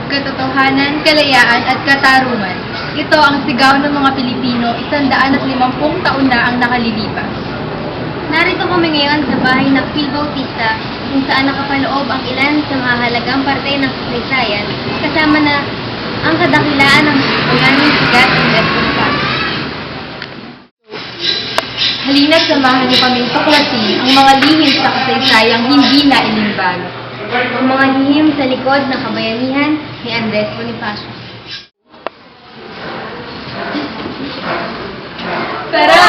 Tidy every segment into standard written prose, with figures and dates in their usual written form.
katotohanan, kalayaan at katarungan. Ito ang sigaw ng mga Pilipino, 150 taon na ang nakalilipas. Narito kami ngayon sa bahay ng Phil Bautista kung saan nakapaloob ang ilan sa mahalagang parte ng kasaysayan kasama na ang kadakilaan ng bayaning sigat ng Responsa. Halina't samahan niyo kaming tuklasin ang mga lihim sa kasaysayang hindi na inimbag. Ang mga lihim sa likod ng kabayanihan ni Andres Bonifacio. Tara!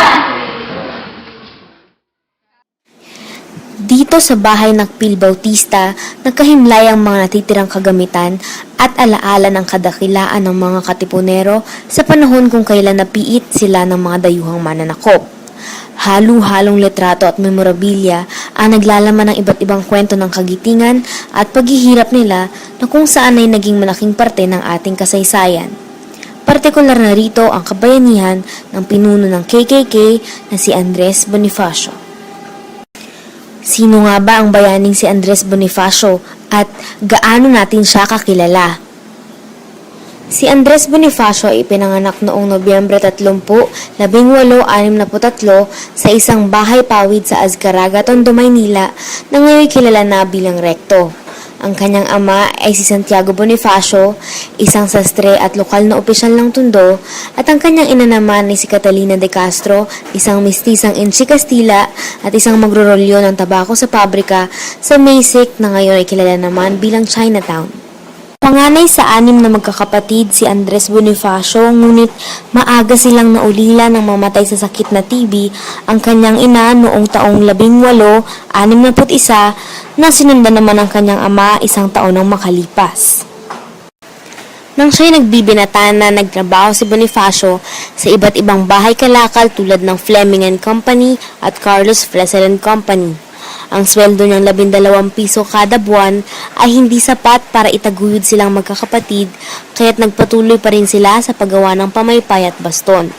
Dito sa bahay ng Phil Bautista, nagkahimlay ang mga natitirang kagamitan at alaala ng kadakilaan ng mga katipunero sa panahon kung kailan napiit sila ng mga dayuhang mananakop. Halo-halong litrato at memorabilia ang naglalaman ng iba't ibang kwento ng kagitingan at paghihirap nila na kung saan ay naging malaking parte ng ating kasaysayan. Partikular na rito ang kabayanihan ng pinuno ng KKK na si Andres Bonifacio. Sino nga ba ang bayaning si Andres Bonifacio at gaano natin siya kakilala? Si Andres Bonifacio ay ipinanganak noong Nobyembre 30, 1863 sa isang bahay pawid sa Azcaraga, Tondo, Maynila na ngayon kilala na bilang Recto. Ang kanyang ama ay si Santiago Bonifacio, isang sastre at lokal na opisyal ng Tondo, at ang kanyang ina naman ay si Catalina de Castro, isang mistisang Inchi Castilla at isang magrorolyo ng tabako sa pabrika sa Maisic na ngayon ay kilala naman bilang Chinatown. Panganay sa 6 na magkakapatid si Andres Bonifacio, ngunit maaga silang naulila ng mamatay sa sakit na TB ang kanyang ina noong taong 1861 na sinundan naman ng kanyang ama 1 taon nang makalipas. Nang siya'y nagbibinata na nagtrabaho si Bonifacio sa iba't ibang bahay kalakal tulad ng Fleming and Company at Carlos Flessel and Company. Ang sweldo niyang 12 piso kada buwan ay hindi sapat para itaguyod silang magkakapatid, kaya't nagpatuloy pa rin sila sa paggawa ng pamaypay at baston.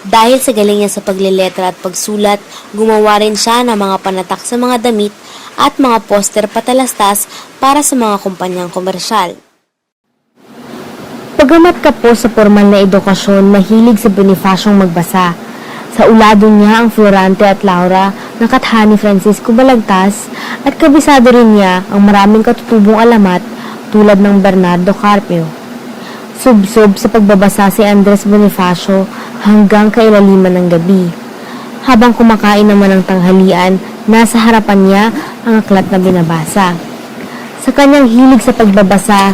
Dahil sa galing niya sa pagleletra at pagsulat, gumawa rin siya ng mga panatak sa mga damit at mga poster patalastas para sa mga kumpanyang komersyal. Pagamat kapo sa formal na edukasyon, mahilig si Bonifaciong magbasa. Sa ulado niya ang Florante at Laura ng Kathani Francisco Balagtas at kabisado rin niya ang maraming katutubong alamat tulad ng Bernardo Carpio. Subsob sa pagbabasa si Andres Bonifacio hanggang kailaliman ng gabi. Habang kumakain naman ng tanghalian, nasa harapan niya ang aklat na binabasa. Sa kanyang hilig sa pagbabasa,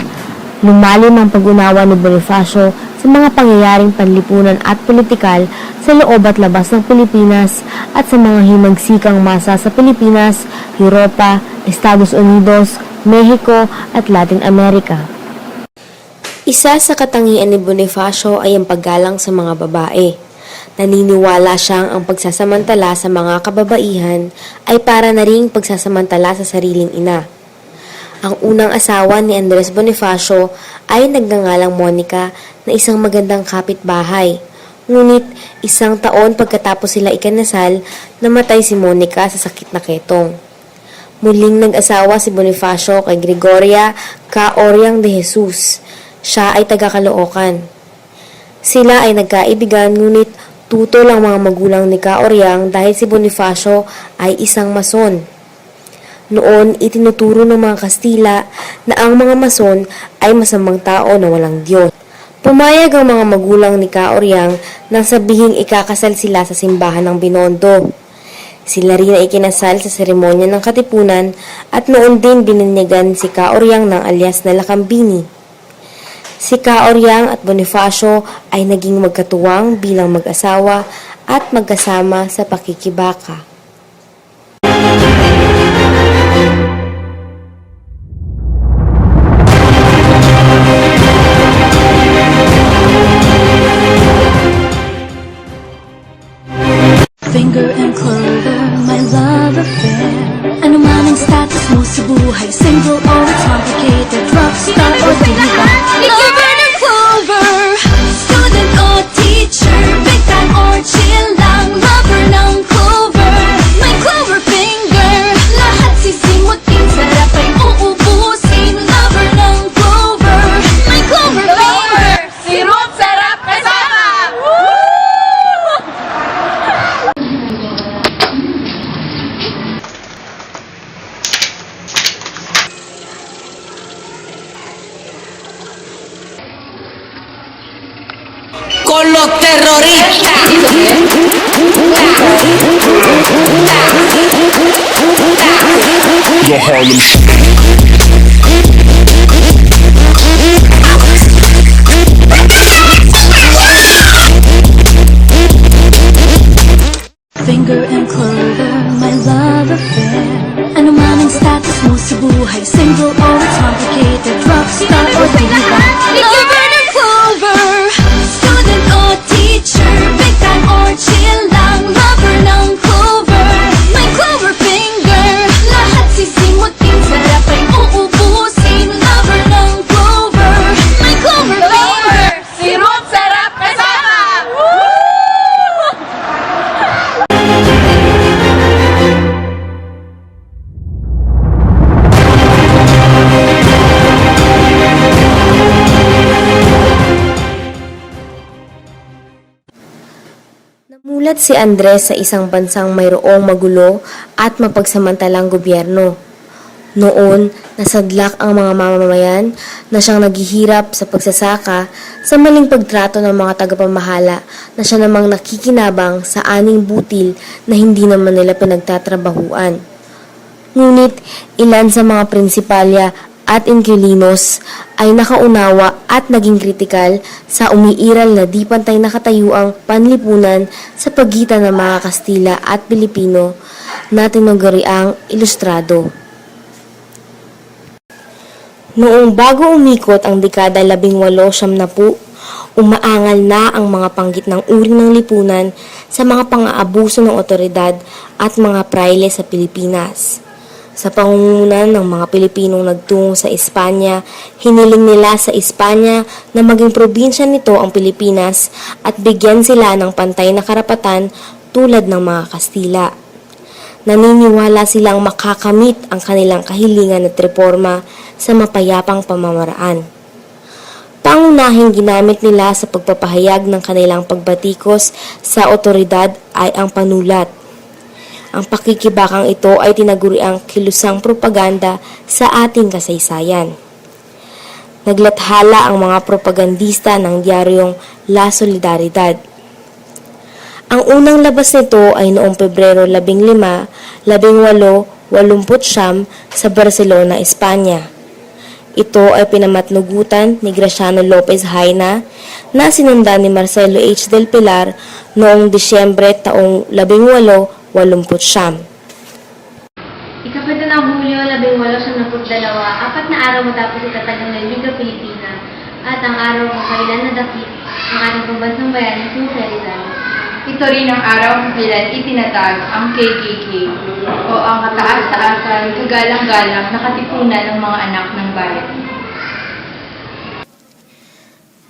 lumalim ang pag-unawa ni Bonifacio sa mga pangyayaring panlipunan at politikal sa loob at labas ng Pilipinas at sa mga himagsikang masa sa Pilipinas, Europa, Estados Unidos, Mexico at Latin America. Isa sa katangian ni Bonifacio ay ang paggalang sa mga babae. Naniniwala siyang ang pagsasamantala sa mga kababaihan ay para na ring pagsasamantala sa sariling ina. Ang unang asawa ni Andres Bonifacio ay nagngangalang Monica na isang magandang kapitbahay. Ngunit 1 taon pagkatapos sila ikinasal, namatay si Monica sa sakit na ketong. Muling nag-asawa si Bonifacio kay Gregoria Caoriang de Jesus. Siya ay taga-Caloocan. Sila ay nagkaibigan ngunit tutol ang mga magulang ni Caoriang dahil si Bonifacio ay isang mason. Noon, itinuturo ng mga Kastila na ang mga mason ay masamang tao na walang Diyos. Pumayag ang mga magulang ni Caoriang nang sabihing ikakasal sila sa simbahan ng Binondo. Sila rin ay ikinasal sa seremonya ng katipunan at noon din bininyagan si Caoriang ng alias na Lakambini. Si Caoriang at Bonifacio ay naging magkatuwang bilang mag-asawa at magkasama sa pakikibaka. Finger and clover, my love affair. Ano man ang status mo sa buhay, single or it's complicated, rockstar or diva. Lover ng clover, student or teacher, big time or chill lang. Lover ng clover, my clover finger. Lahat sisimutin, sarap ay uubusin. Lover ng clover, con los terroristas. The Harlem Shake. Finger and clover, my love affair. Ano man ang status mo sa buhay, single or it's complicated, rockstar or diva. Lover ng clover, student or teacher, big time or chill lang. Lover ng clover, my clover finger. Lahat sisimutin, sarap ay uubusin. Lover ng clover, my clover finger. Sirop sarap kasama! Namulat si Andres sa isang bansang mayroong magulo at mapagsamantalang gobyerno. Noon, nasadlak ang mga mamamayan na siyang naghihirap sa pagsasaka sa maling pagtrato ng mga tagapamahala na siya namang nakikinabang sa aning butil na hindi naman nila pinagtatrabahuan. Ngunit ilan sa mga prinsipalya at inquilinos ay nakaunawa at naging kritikal sa umiiral na di pantay nakatayuang panlipunan sa pagitan ng mga Kastila at Pilipino na tinuguriang Ilustrado. Noong bago umikot ang dekada 1870, umaangal na ang mga panggit ng uri ng lipunan sa mga pang-aabuso ng otoridad at mga praile sa Pilipinas. Sa pangunguna ng mga Pilipinong nagtungo sa Espanya, hiniling nila sa Espanya na maging probinsya nito ang Pilipinas at bigyan sila ng pantay na karapatan tulad ng mga Kastila. Naniniwala silang makakamit ang kanilang kahilingan at reforma sa mapayapang pamamaraan. Pangunahing ginamit nila sa pagpapahayag ng kanilang pagbatikos sa otoridad ay ang panulat. Ang pakikibakang ito ay tinaguriang kilusang propaganda sa ating kasaysayan. Naglathala ang mga propagandista ng diaryong La Solidaridad. Ang unang labas nito ay noong Pebrero 15, 1889 sa Barcelona, Espanya. Ito ay pinamatnugutan ni Graciano Lopez Haina na sinundan ni Marcelo H. del Pilar noong Disyembre taong 1889. Ikapito ng Hulyo, 1872, 4 na araw matapos itatag ng Liga Pilipina at ang araw kung kailan nadakip ang ating pambansang bayani si Jose Rizal. Ito rin ang araw kung kailan itinatag ang KKK o ang kataas-taasan, kagalang-galang na katipunan ng mga anak ng bayan.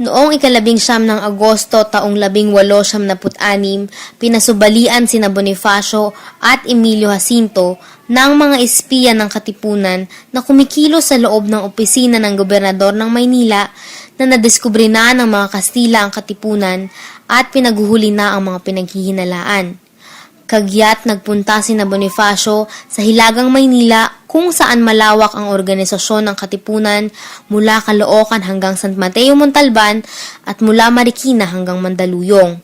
Noong 19 ng Agosto taong 1876, pinasubalian sina Bonifacio at Emilio Jacinto ng mga espiya ng Katipunan na kumikilos sa loob ng opisina ng gobernador ng Maynila na nadiskubre na ng mga Kastila ang Katipunan at pinaguhuli na ang mga pinaghihinalaan. Kagyat nagpunta sina Bonifacio sa Hilagang Maynila kung saan malawak ang organisasyon ng Katipunan mula Caloocan hanggang San Mateo Montalban at mula Marikina hanggang Mandaluyong.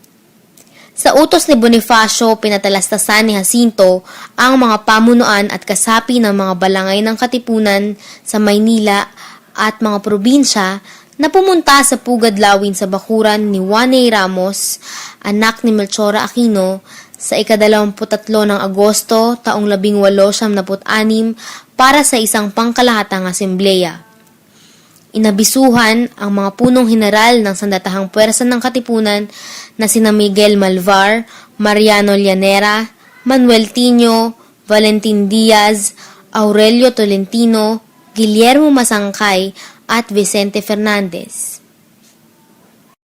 Sa utos ni Bonifacio, pinatalastasan ni Jacinto ang mga pamunuan at kasapi ng mga balangay ng Katipunan sa Maynila at mga probinsya na pumunta sa Pugad-Lawin sa bakuran ni Juan A. Ramos, anak ni Melchora Aquino, sa ika-23 ng Agosto taong 1876 para sa isang pangkalahatang asembleya. Inabisuhan ang mga punong general ng sandatahang puwersa ng Katipunan na sina Miguel Malvar, Mariano Llanera, Manuel Tino, Valentin Diaz, Aurelio Tolentino, Guillermo Masangkay at Vicente Fernandez.